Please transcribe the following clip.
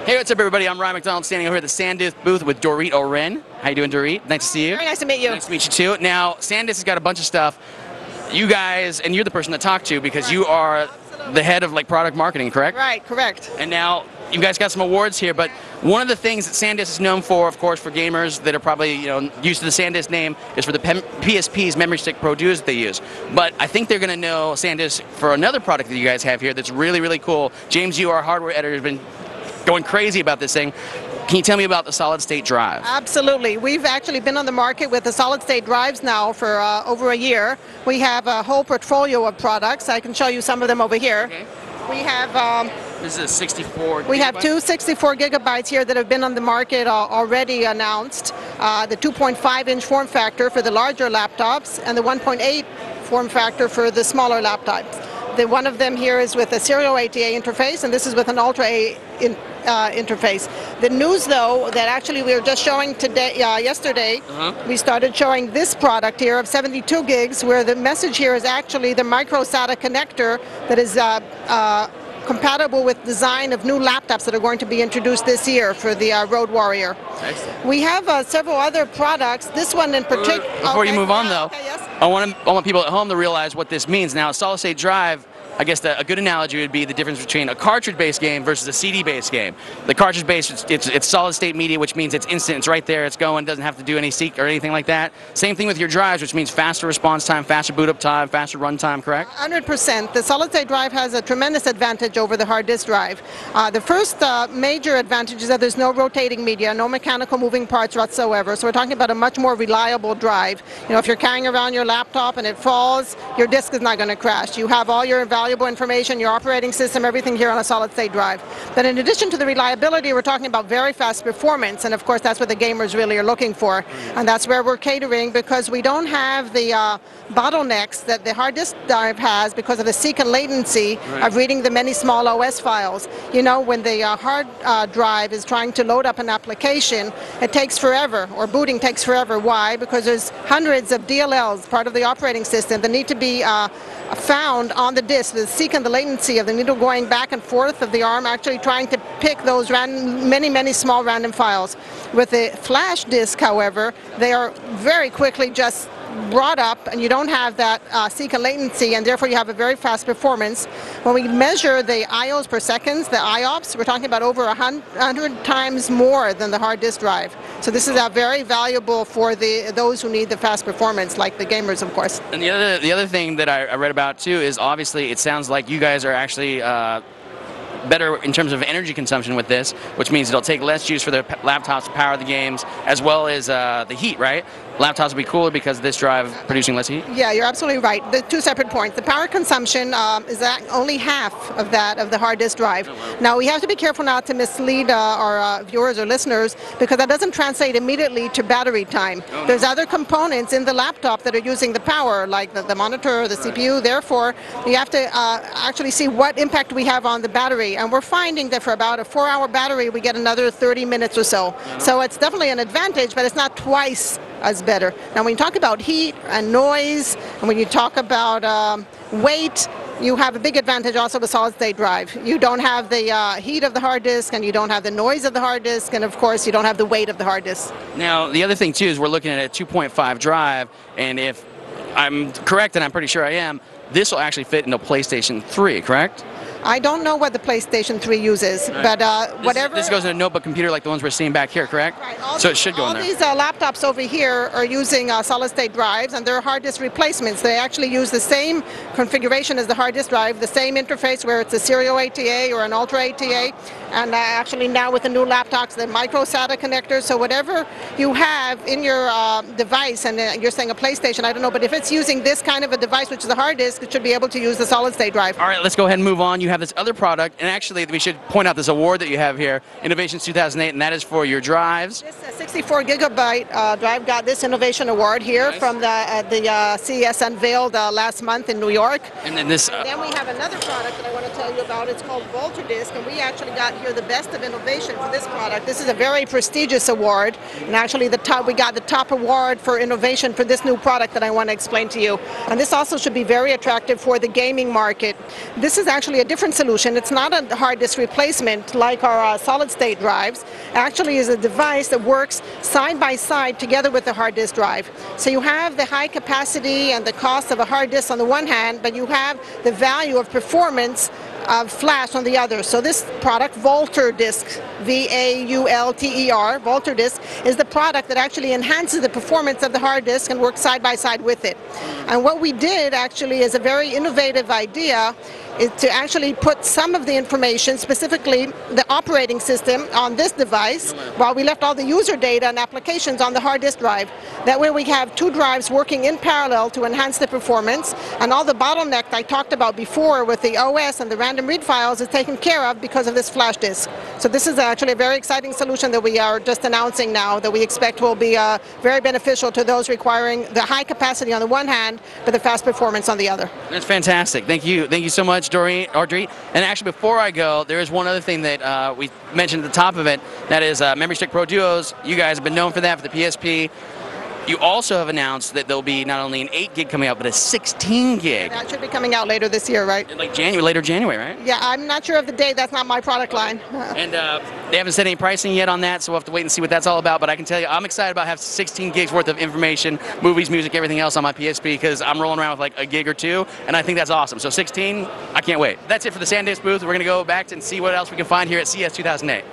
Hey, what's up, everybody? I'm Ryan McDonald, standing over here at the SanDisk booth with Dorit Oren. How you doing, Dorit? Nice to see you. Very nice to meet you. Nice to meet you, too. Now, SanDisk has got a bunch of stuff. You guys, and you're the person to talk to because you are the head of product marketing, correct? Right, correct. And now, you guys got some awards here, but one of the things that SanDisk is known for, of course, for gamers that are probably used to the SanDisk name, is for the PSP's memory stick Pro Duos that they use. But I think they're going to know SanDisk for another product that you guys have here that's really, really cool. James, you, our hardware editor, has been going crazy about this thing. Can you tell me about the solid-state drive? Absolutely. We've actually been on the market with the solid-state drives now for over a year. We have a whole portfolio of products. I can show you some of them over here. Okay. We have this is a 64 we gigabyte? have two 64 gigabytes here that have been on the market already announced. The 2.5-inch form factor for the larger laptops and the 1.8 form factor for the smaller laptops. One of them here is with a serial ATA interface, and this is with an Ultra A interface. The news, though, that actually we were just showing today, yesterday, we started showing this product here of 72 gigs, where the message here is actually the micro SATA connector that is compatible with design of new laptops that are going to be introduced this year for the Road Warrior. Excellent. We have several other products. This one in particular. Before you move on, though, yes. I want people at home to realize what this means. Now, a solid-state drive, I guess a good analogy would be the difference between a cartridge-based game versus a CD-based game. The cartridge-based, it's solid-state media, which means it's instant, it's right there, it's going, doesn't have to do any seek or anything like that. Same thing with your drives, which means faster response time, faster boot-up time, faster run time, correct? 100%. The solid-state drive has a tremendous advantage over the hard disk drive. The first major advantage is that there's no rotating media, no mechanical moving parts whatsoever. So we're talking about a much more reliable drive. If you're carrying around your laptop and it falls, your disk is not going to crash. You have all your valuable information, your operating system, everything here on a solid-state drive. But in addition to the reliability, we're talking about very fast performance, and of course that's what the gamers really are looking for. And that's where we're catering, because we don't have the bottlenecks that the hard disk drive has because of the seek and latency of reading the many small OS files. When the hard drive is trying to load up an application, it takes forever, or booting takes forever. Why? Because there's hundreds of DLLs, part of the operating system, that need to be found on the disk. The seek and the latency of the needle going back and forth of the arm actually trying to pick those many small random files. With the flash disk, however, they are very quickly just brought up, and you don't have that seek and latency, and therefore you have a very fast performance. When we measure the IOs per seconds, the IOPS, we're talking about over 100 times more than the hard disk drive. So this is very valuable for those who need the fast performance, like the gamers, of course. And the other thing that I read about too is obviously it sounds like you guys are actually better in terms of energy consumption with this, which means it'll take less juice for the laptops to power the games, as well as the heat, right? Laptops will be cooler because of this drive producing less heat? Yeah, you're absolutely right. The two separate points. The power consumption is only half of that of the hard disk drive. Oh, wow. Now, we have to be careful not to mislead our viewers or listeners, because that doesn't translate immediately to battery time. Oh, There's other components in the laptop that are using the power, like the monitor, the CPU. Therefore, you have to actually see what impact we have on the battery. And we're finding that for about a 4-hour battery, we get another 30 minutes or so. So it's definitely an advantage, but it's not twice as better. Now, when you talk about heat and noise, and when you talk about weight, you have a big advantage also with solid-state drive. You don't have the heat of the hard disk, and you don't have the noise of the hard disk, and of course you don't have the weight of the hard disk. Now, the other thing too is we're looking at a 2.5 drive, and if I'm correct, and I'm pretty sure I am, this will actually fit into PlayStation 3, correct? I don't know what the PlayStation 3 uses, but whatever. This goes in a notebook computer like the ones we're seeing back here, correct? Right. So it should go in there. All these laptops over here are using solid-state drives, and they're hard disk replacements. They actually use the same configuration as the hard disk drive, the same interface, where it's a serial ATA or an Ultra ATA, and actually now with the new laptops, the micro SATA connector. So whatever you have in your device, and you're saying a PlayStation, I don't know, but if it's using this kind of a device, which is a hard disk, it should be able to use the solid-state drive. All right, let's go ahead and move on. You have this other product, and actually we should point out this award that you have here, Innovations 2008, and that is for your drives. This 64 gigabyte drive got this innovation award here from the CES unveiled last month in New York. And then this. Then we have another product that I want to tell you about. It's called Volta Disk, and we actually got here the Best of Innovation for this product. This is a very prestigious award, and actually we got the top award for innovation for this new product that I want to explain to you. And this also should be very attractive for the gaming market. This is actually a different solution. It's not a hard disk replacement like our solid-state drives. Actually is a device that works side by side together with the hard disk drive. So you have the high capacity and the cost of a hard disk on the one hand, but you have the value of performance of flash on the other. So this product, VaulterDisk, V-A-U-L-T-E-R, VaulterDisk, is the product that actually enhances the performance of the hard disk and works side by side with it. And what we did actually is a very innovative idea, is to actually put some of the information, specifically the operating system, on this device, while we left all the user data and applications on the hard disk drive. That way we have two drives working in parallel to enhance the performance, and all the bottleneck I talked about before with the OS and the random read files is taken care of because of this flash disk. So this is actually a very exciting solution that we are just announcing now that we expect will be very beneficial to those requiring the high capacity on the one hand, but the fast performance on the other. That's fantastic. Thank you so much, Audrey. And actually, before I go, there is one other thing that we mentioned at the top of it. That is Memory Stick Pro Duos. You guys have been known for that for the PSP. You also have announced that there'll be not only an 8 gig coming out, but a 16 gig. That should be coming out later this year, right? Like later January, right? Yeah, I'm not sure of the date. That's not my product line. And they haven't said any pricing yet on that, so we'll have to wait and see what that's all about. But I can tell you, I'm excited about having 16 gigs worth of information, movies, music, everything else on my PSP, because I'm rolling around with like a gig or two, and I think that's awesome. So 16, I can't wait. That's it for the SanDisk booth. We're going to go back and see what else we can find here at CES 2008.